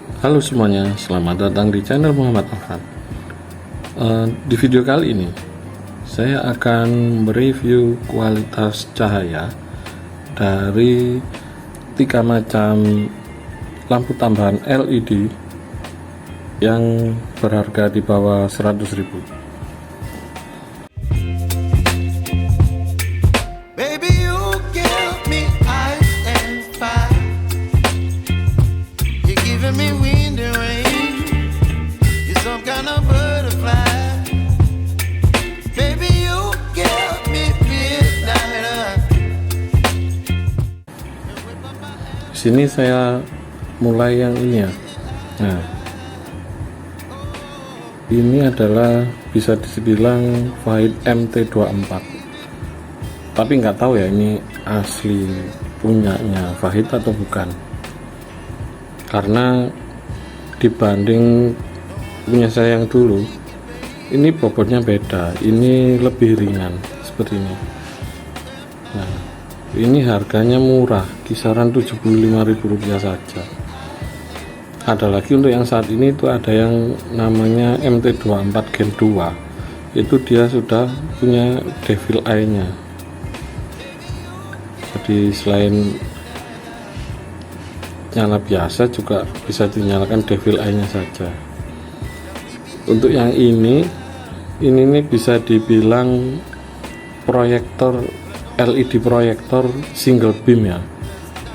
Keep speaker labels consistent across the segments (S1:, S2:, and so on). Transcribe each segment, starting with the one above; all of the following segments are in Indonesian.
S1: Halo semuanya, selamat datang di channel Muhammad Afan. Di video kali ini saya akan mereview kualitas cahaya dari 3 macam lampu tambahan LED yang berharga di bawah 100.000. Sini saya mulai yang ini ya. Nah, ini adalah bisa dibilang Fahid MT24, tapi nggak tahu ya ini asli punyanya Fahid atau bukan, karena dibanding punya saya yang dulu, ini bobotnya beda, ini lebih ringan seperti ini. Nah, ini harganya murah, kisaran Rp75.000 saja. Ada lagi untuk yang saat ini itu ada yang namanya MT24 Gen 2. Itu dia sudah punya devil eye nya. Jadi selain nyala biasa juga bisa dinyalakan devil eye nya saja. Untuk yang ini nih bisa dibilang proyektor LED proyektor single beam ya.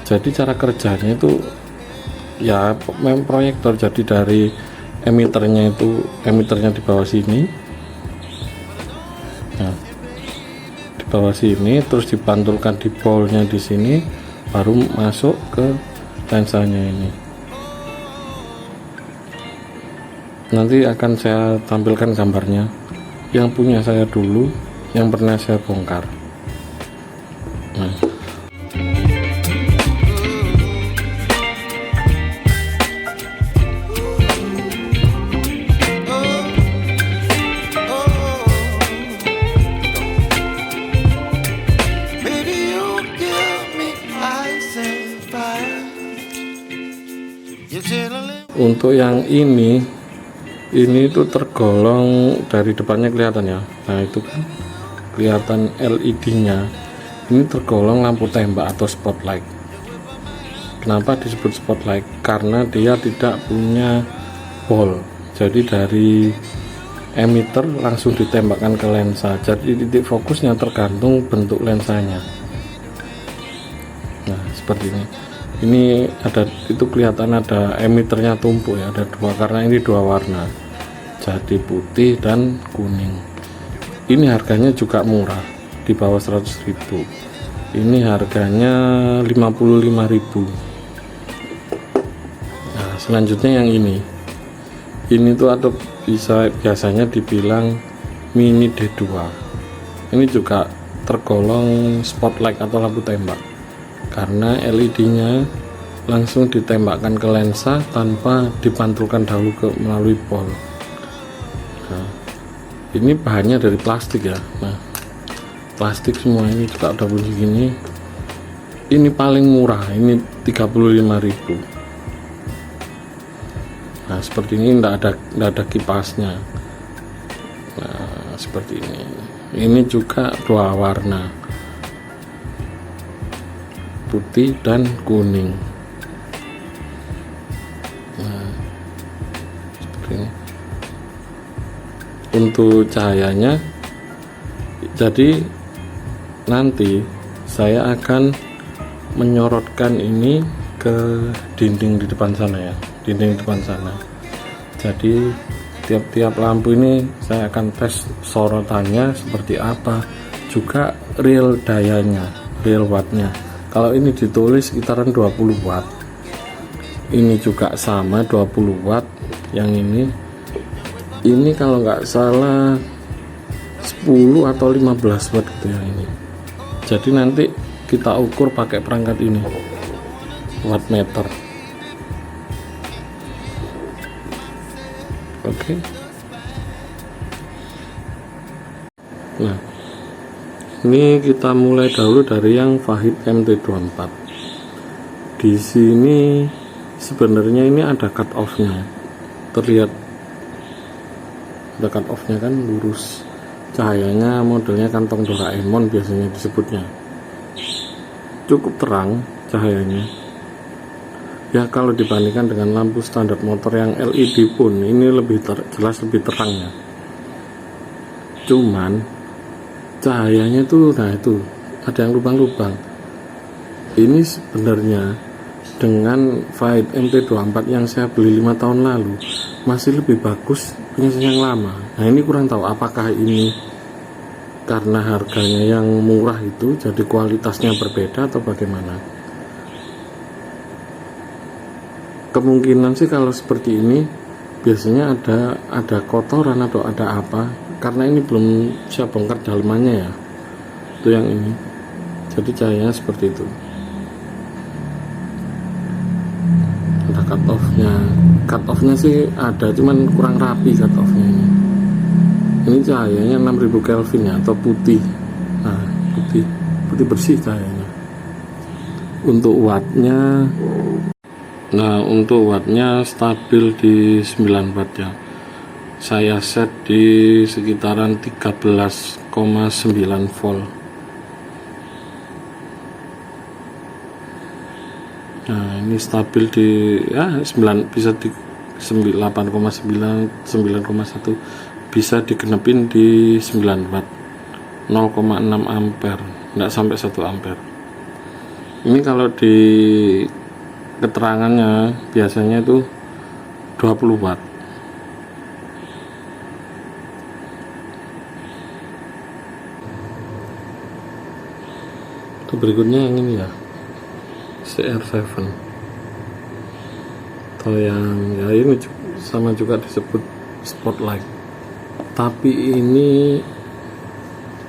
S1: Jadi cara kerjanya itu ya memang proyektor, jadi dari emiternya di bawah sini. Nah, di bawah sini terus dipantulkan di polnya di sini, baru masuk ke lensanya ini. Nanti akan saya tampilkan gambarnya yang punya saya dulu, yang pernah saya bongkar. Nah, untuk yang ini itu tergolong dari depannya kelihatan ya. Nah, itu kan kelihatan LED nya. Ini tergolong lampu tembak atau spotlight. Kenapa disebut spotlight? Karena dia tidak punya bol, jadi dari emitter langsung ditembakkan ke lensa, jadi titik fokusnya tergantung bentuk lensanya. Nah, seperti ini ada, itu kelihatan ada emitternya tumpuk ya, ada dua, karena ini dua warna, jadi putih dan kuning. Ini harganya juga murah, di bawah 100.000. Ini harganya 55.000. Nah, selanjutnya yang ini tuh atau biasanya dibilang mini D2. Ini juga tergolong spotlight atau lampu tembak, karena LED nya langsung ditembakkan ke lensa tanpa dipantulkan dahulu melalui pol. Nah, ini bahannya dari plastik ya. Nah, plastik semua, ini juga ada bunyi gini. Ini paling murah, ini 35.000. Nah, seperti ini enggak ada kipasnya. Nah, seperti ini. Ini juga dua warna, putih dan kuning. Nah, seperti ini. Untuk cahayanya, jadi nanti saya akan menyorotkan ini ke dinding di depan sana ya, dinding di depan sana. Jadi tiap-tiap lampu ini saya akan tes sorotannya seperti apa, juga real dayanya, real wattnya. Kalau ini ditulis sekitaran 20 watt, ini juga sama 20 watt. Yang ini kalau nggak salah 10 atau 15 watt gitu ya ini. Jadi nanti kita ukur pakai perangkat ini, wattmeter. Oke. Nah, ini kita mulai dahulu dari yang Fahid MT24. Di sini sebenarnya ini ada cut off-nya, terlihat ada cut off-nya kan, lurus. Cahayanya modelnya kantong Doraemon biasanya disebutnya, cukup terang cahayanya ya. Kalau dibandingkan dengan lampu standar motor yang LED pun ini lebih jelas, lebih terangnya. Cuman cahayanya tuh, nah itu ada yang lubang-lubang. Ini sebenarnya dengan Fahid MT24 yang saya beli 5 tahun lalu masih lebih bagus punya yang lama. Nah ini kurang tahu apakah ini karena harganya yang murah itu jadi kualitasnya berbeda atau bagaimana. Kemungkinan sih kalau seperti ini biasanya ada kotoran atau ada apa, karena ini belum saya bongkar dalamannya ya. Itu yang ini, jadi cahayanya seperti itu. Ada cut off-nya sih ada, cuman kurang rapi cut off-nya ini. Ini cahayanya 6000 Kelvin ya, atau putih. Nah putih bersih cahayanya. Untuk wattnya, stabil di 9 watt ya. Saya set di sekitaran 13,9 volt. Nah ini stabil di ya 9, bisa di 8,9, 9,1, bisa digenepin di 9 watt, 0,6 ampere, enggak sampai 1 ampere. Ini kalau di keterangannya biasanya itu 20 watt. Itu berikutnya yang ini ya, CR7 atau yang ya ini sama juga disebut spotlight, tapi ini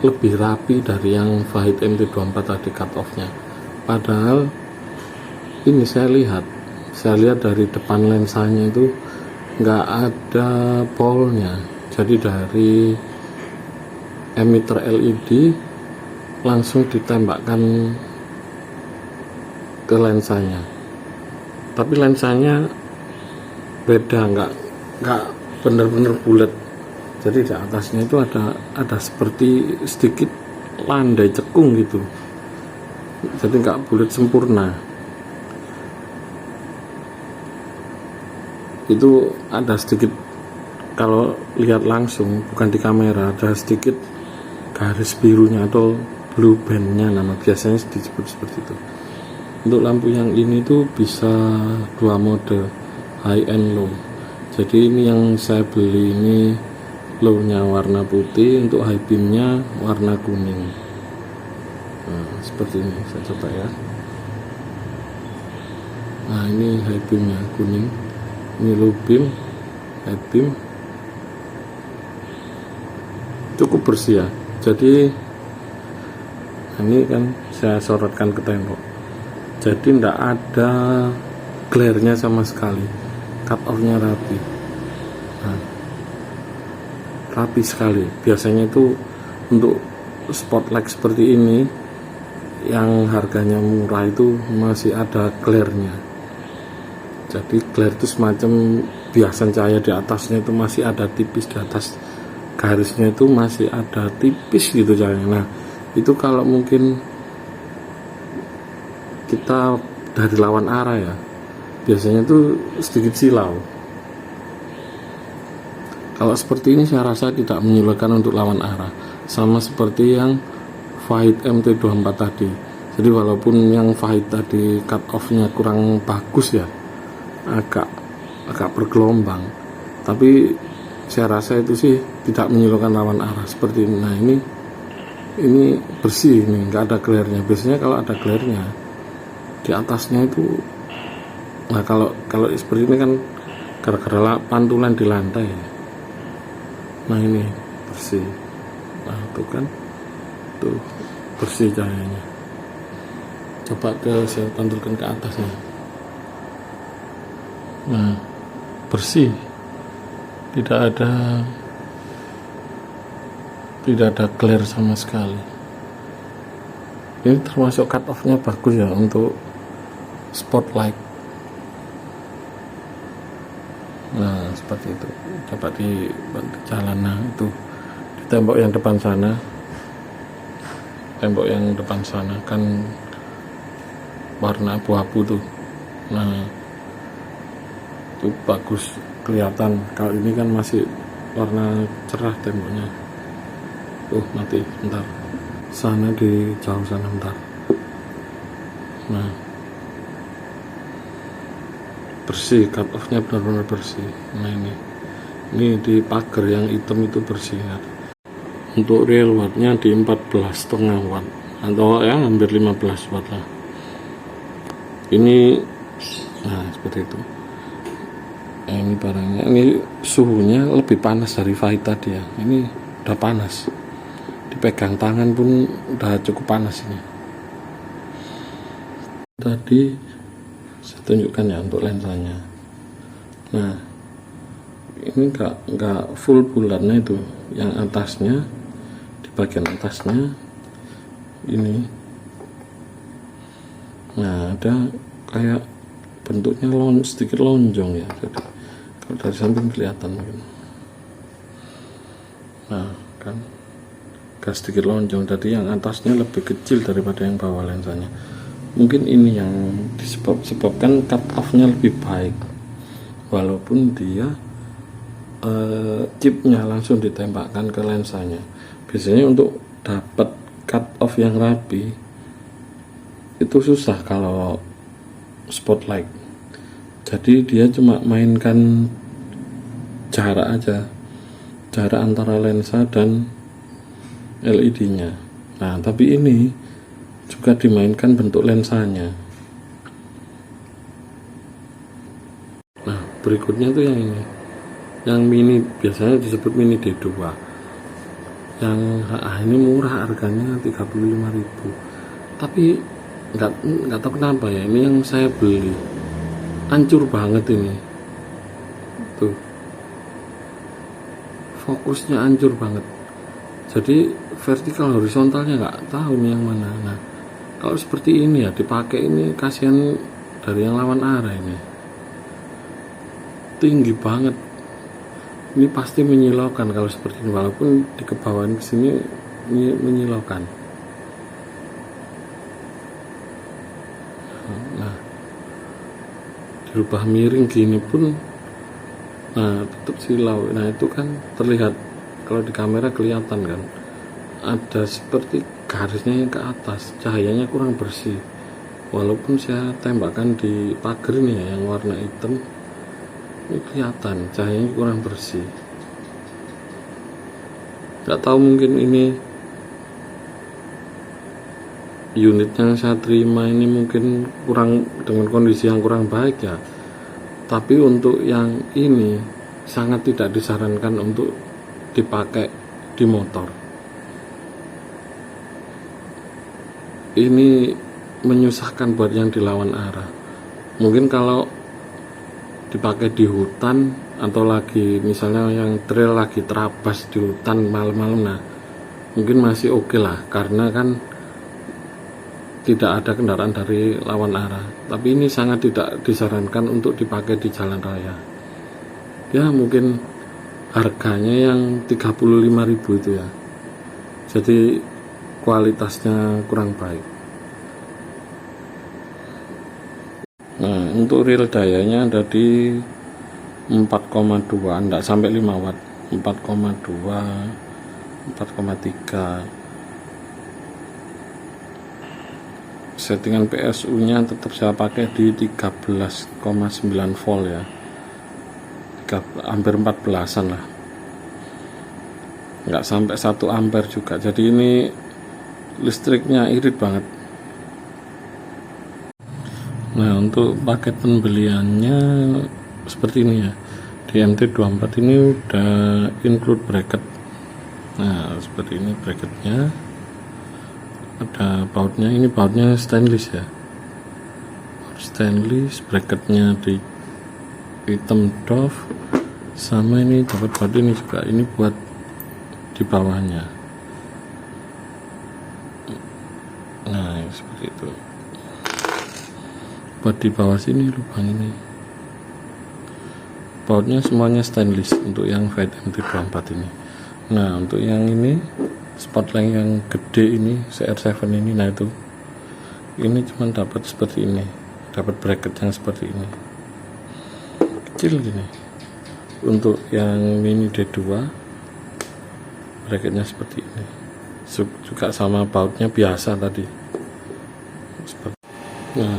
S1: lebih rapi dari yang Fahid MT24 tadi cut off-nya. Padahal ini saya lihat dari depan lensanya itu nggak ada polnya, jadi dari emitter LED langsung ditembakkan ke lensanya. Tapi lensanya beda, nggak bener-bener bulat. Jadi di atasnya itu ada seperti sedikit landai cekung gitu. Jadi nggak bulat sempurna. Itu ada sedikit, kalau lihat langsung bukan di kamera, ada sedikit garis birunya atau blue bandnya, nama biasanya disebut seperti itu. Untuk lampu yang ini tuh bisa 2 mode, high and low. Jadi ini yang saya beli ini low-nya warna putih, untuk high beam-nya warna kuning. Nah seperti ini, saya coba ya. Nah ini high beam-nya kuning, ini low beam, high beam, cukup bersih ya. Jadi ini kan saya sorotkan ke tembok, jadi tidak ada glare-nya sama sekali, cut off-nya rapi. Nah, rapi sekali. Biasanya itu untuk spotlight seperti ini yang harganya murah itu masih ada glare-nya. Jadi glare itu semacam biasan cahaya di atasnya itu masih ada tipis, di atas garisnya itu masih ada tipis gitu cahaya. Nah itu kalau mungkin kita dari lawan arah ya, biasanya itu sedikit silau. Kalau seperti ini saya rasa tidak menyulitkan untuk lawan arah, sama seperti yang Fahid MT24 tadi. Jadi walaupun yang Fahid tadi cut off-nya kurang bagus ya, agak bergelombang, tapi saya rasa itu sih tidak menyulitkan lawan arah seperti ini. Nah ini bersih, ini nggak ada glare-nya. Biasanya kalau ada glare-nya di atasnya itu, nah kalau seperti ini kan gara-gara pantulan di lantai. Nah ini bersih, nah itu kan tuh bersih cahayanya. Coba saya tampilkan ke atasnya. Nah bersih, tidak ada glare sama sekali. Ini termasuk cut off-nya bagus ya untuk spotlight. Nah seperti itu, coba di jalan. Nah itu di tembok yang depan sana, tembok yang depan sana kan warna abu-abu tuh. Nah itu bagus kelihatan. Kalau ini kan masih warna cerah temboknya. Mati bentar, sana di jauh sana bentar. Nah bersih, cut off nya benar-benar bersih. Nah ini di pagar yang hitam itu bersih ya. Untuk real wattnya di 14,5 watt atau ya hampir 15 watt lah ini. Nah seperti itu. Ini barangnya, ini suhunya lebih panas dari Vahid tadi ya. Ini udah panas, dipegang tangan pun udah cukup panas ini. Tadi saya tunjukkan ya untuk lensanya. Nah ini enggak full bulatnya itu, yang atasnya, di bagian atasnya ini. Nah ada kayak bentuknya sedikit lonjong ya, jadi kalau dari samping kelihatan mungkin. Nah kan agak sedikit lonjong, jadi yang atasnya lebih kecil daripada yang bawah lensanya. Mungkin ini yang disebabkan cut off nya lebih baik, walaupun dia chipnya langsung ditembakkan ke lensanya. Biasanya untuk dapat cut off yang rapi itu susah kalau spotlight, jadi dia cuma mainkan jarak aja, jarak antara lensa dan LED nya. Nah tapi ini juga dimainkan bentuk lensanya. Nah berikutnya tuh yang ini, yang mini, biasanya disebut mini D2. Yang ini murah harganya 35.000, tapi nggak tahu kenapa ya, ini yang saya beli hancur banget ini tuh, fokusnya hancur banget, jadi vertikal horizontalnya nggak tahu nih yang mana. Nah kalau seperti ini ya dipakai, ini kasihan dari yang lawan arah, ini tinggi banget, ini pasti menyilaukan kalau seperti ini, walaupun di kebawahan kesini ini menyilaukan. Nah dirubah miring gini pun nah tetap silau. Nah itu kan terlihat, kalau di kamera kelihatan kan ada seperti garisnya yang ke atas, cahayanya kurang bersih, walaupun saya tembakkan di pagar ini ya yang warna hitam, ini kelihatan cahayanya kurang bersih. Nggak tahu, mungkin ini unit yang saya terima ini mungkin kurang, dengan kondisi yang kurang baik ya. Tapi untuk yang ini sangat tidak disarankan untuk dipakai di motor. Ini menyusahkan buat yang dilawan arah. Mungkin kalau dipakai di hutan atau lagi misalnya yang trail lagi terabas di hutan malam-malam, nah mungkin masih oke lah, karena kan tidak ada kendaraan dari lawan arah. Tapi ini sangat tidak disarankan untuk dipakai di jalan raya ya. Mungkin harganya yang 35.000 itu ya, jadi kualitasnya kurang baik. Nah untuk real dayanya ada di 4,2, enggak sampai 5 watt, 4,2 4,3. Settingan PSU nya tetap saya pakai di 13,9 volt ya, hampir 14an lah, nggak sampai 1 ampere juga, jadi ini listriknya irit banget. Nah untuk paket pembeliannya seperti ini ya, di MT24 ini udah include bracket. Nah seperti ini bracketnya, ada bautnya, ini bautnya stainless ya, stainless, bracketnya di hitam doff, sama ini dapat baut ini juga, ini buat di bawahnya. Nah seperti itu, buat di bawah sini lubang ini. bautnya semuanya stainless untuk yang Vahid MT24 ini. Nah untuk yang ini spotlight yang gede ini CR7 ini, nah itu ini cuma dapat seperti ini, dapat bracket yang seperti ini, kecil gini. Untuk yang mini D2 bracketnya seperti ini juga, sama bautnya biasa tadi. Nah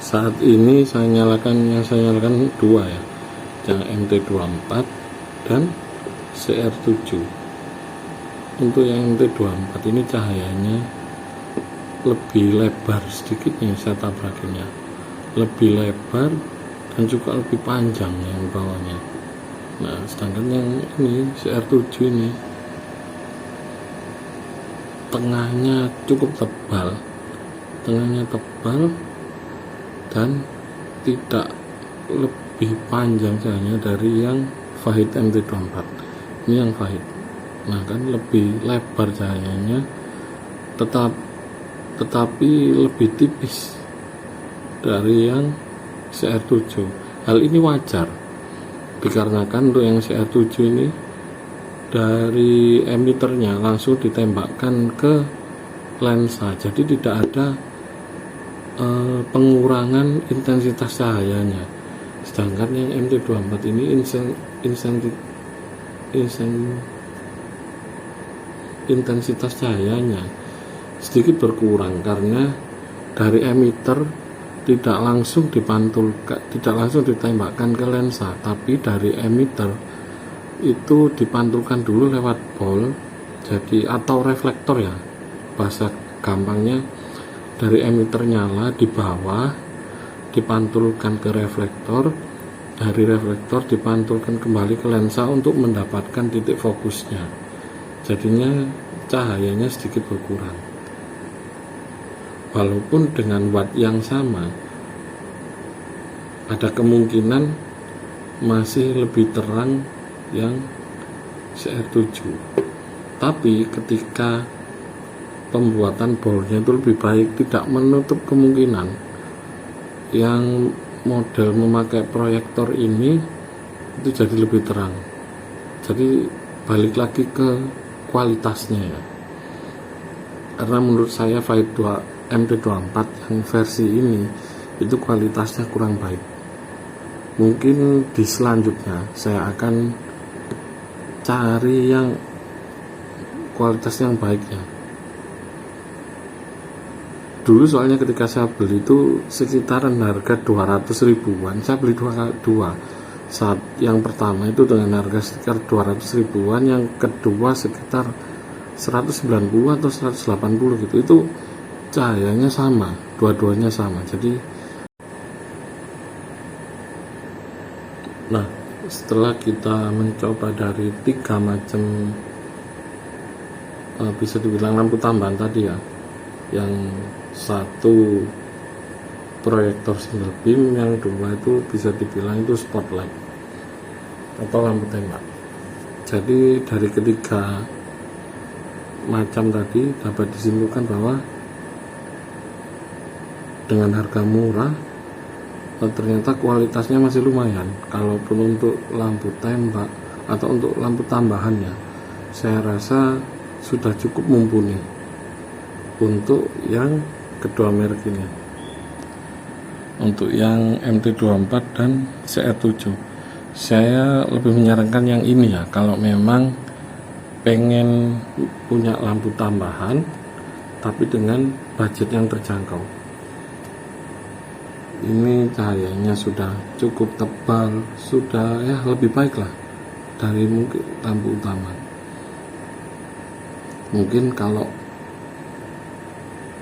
S1: saat ini saya nyalakan dua ya, yang MT24 dan CR7. Untuk yang MT24 ini cahayanya lebih lebar sedikit nih, saya tabrakinnya lebih lebar dan juga lebih panjang yang bawahnya. Nah sedangkan yang ini CR7 ini tengahnya cukup tebal, dan tidak lebih panjang cahayanya dari yang Vahid MT24. Ini yang Vahid, nah kan lebih lebar cahayanya, tetapi lebih tipis dari yang CR7. Hal ini wajar dikarenakan untuk yang CR7 ini dari emiternya langsung ditembakkan ke lensa, jadi tidak ada pengurangan intensitas cahayanya. Sedangkan yang MT24 ini intensitas cahayanya sedikit berkurang karena dari emitter tidak langsung ditembakkan ke lensa, tapi dari emitter itu dipantulkan dulu lewat ball, jadi atau reflektor ya bahasa gampangnya. Dari emitter nyala di bawah dipantulkan ke reflektor, dari reflektor dipantulkan kembali ke lensa untuk mendapatkan titik fokusnya, jadinya cahayanya sedikit berkurang. Walaupun dengan watt yang sama, ada kemungkinan masih lebih terang yang CR7, tapi ketika pembuatan bolnya itu lebih baik, tidak menutup kemungkinan yang model memakai proyektor ini itu jadi lebih terang. Jadi balik lagi ke kualitasnya ya, karena menurut saya Vahid MT24 yang versi ini itu kualitasnya kurang baik. Mungkin di selanjutnya saya akan cari yang kualitas yang baiknya. Dulu soalnya ketika saya beli itu sekitaran harga 200 ribuan, saya beli dua. Saat yang pertama itu dengan harga sekitar 200 ribuan, yang kedua sekitar 190 atau 180 gitu. Itu cahayanya sama, dua-duanya sama. Jadi nah setelah kita mencoba dari 3 macam bisa dibilang lampu tambahan tadi ya, yang satu proyektor single beam, yang dua itu bisa dibilang itu spotlight atau lampu tembak. Jadi dari ketiga macam tadi dapat disimpulkan bahwa dengan harga murah ternyata kualitasnya masih lumayan. Kalaupun untuk lampu tembak atau untuk lampu tambahannya, saya rasa sudah cukup mumpuni untuk yang kedua merek ini. Untuk yang MT24 dan CR7, saya lebih menyarankan yang ini ya, kalau memang pengen punya lampu tambahan tapi dengan budget yang terjangkau. Ini cahayanya sudah cukup tebal, sudah ya lebih baik lah dari mungkin lampu utama. Mungkin kalau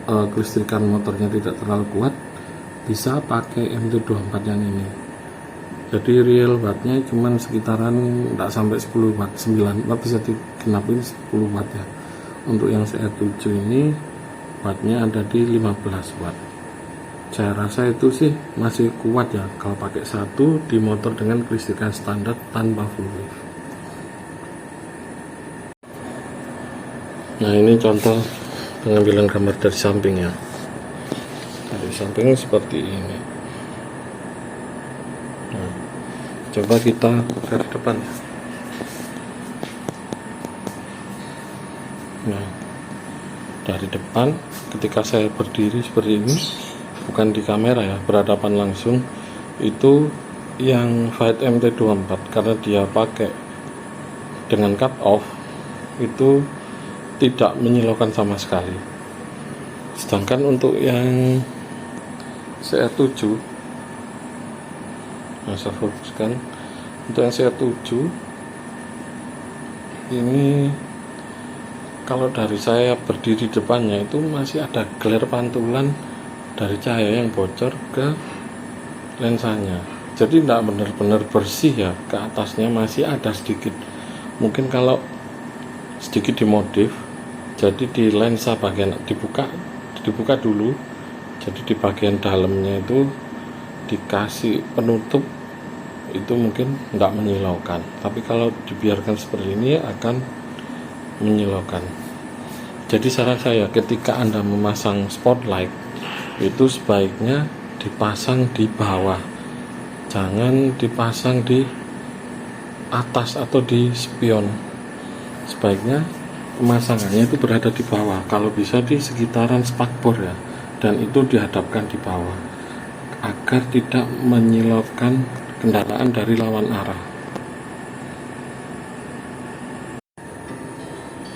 S1: kelistrikan motornya tidak terlalu kuat, bisa pakai MT24 yang ini. Jadi real wattnya cuman sekitaran tidak sampai 10 watt, 9 watt bisa digenapin 10 watt ya. Untuk yang CR7 ini wattnya ada di 15 watt. Saya rasa itu sih masih kuat ya kalau pakai satu di motor dengan kelistrikan standar tanpa full wave. Nah ini contoh pengambilan gambar dari samping ya. Dari samping seperti ini. Nah, Coba kita dari depan ya. Nah, dari depan ketika saya berdiri seperti ini, bukan di kamera ya, berhadapan langsung, itu yang Fight MT24 karena dia pakai dengan cut off itu tidak menyilaukan sama sekali. Sedangkan untuk yang CR7, nah saya fokuskan, untuk yang CR7 ini kalau dari saya berdiri depannya itu masih ada glare pantulan dari cahaya yang bocor ke lensanya. Jadi tidak benar-benar bersih ya, ke atasnya masih ada sedikit. Mungkin kalau sedikit dimodif, jadi di lensa bagian dibuka dulu. Jadi di bagian dalamnya itu dikasih penutup, itu mungkin tidak menyilaukan. Tapi kalau dibiarkan seperti ini akan menyilaukan. Jadi saran saya ketika Anda memasang spotlight itu sebaiknya dipasang di bawah, jangan dipasang di atas atau di spion. Sebaiknya pemasangannya itu berada di bawah, kalau bisa di sekitaran spakbor ya, dan itu dihadapkan di bawah agar tidak menyilaukan kendaraan dari lawan arah.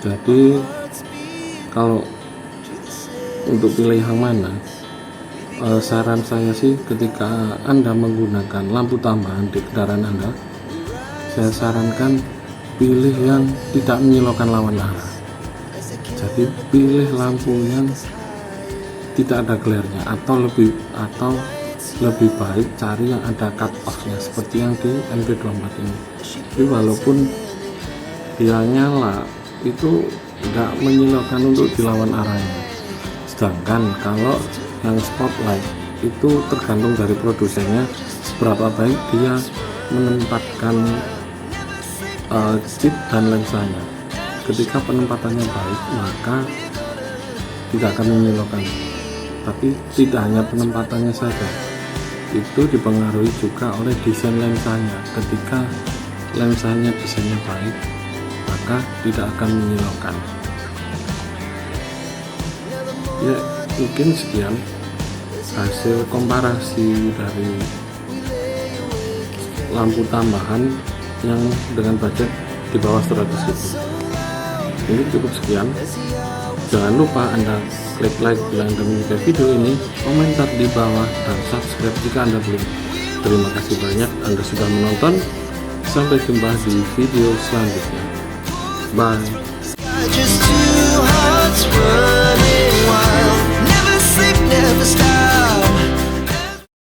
S1: Jadi kalau untuk pilih yang mana, saran saya sih ketika Anda menggunakan lampu tambahan di kendaraan Anda, saya sarankan pilih yang tidak menyilaukan lawan arah. Jadi pilih lampu yang tidak ada glare-nya, atau lebih baik cari yang ada cut off-nya seperti yang di MT24 ini. Jadi walaupun dia nyala itu tidak menyilaukan untuk dilawan arahnya. Sedangkan kalau yang spotlight itu tergantung dari produsennya seberapa baik dia menempatkan chip dan lensanya. Ketika penempatannya baik maka tidak akan menyilaukan. Tapi tidak hanya penempatannya saja, itu dipengaruhi juga oleh desain lensanya. Ketika lensanya desainnya baik maka tidak akan menyilaukan. Ya, mungkin sekian hasil komparasi dari lampu tambahan yang dengan budget di bawah 100.000. Ini cukup sekian. Jangan lupa Anda klik like bila Anda menyukai video ini, komentar di bawah, dan subscribe jika Anda belum. Terima kasih banyak Anda sudah menonton. Sampai jumpa di video selanjutnya. Bye.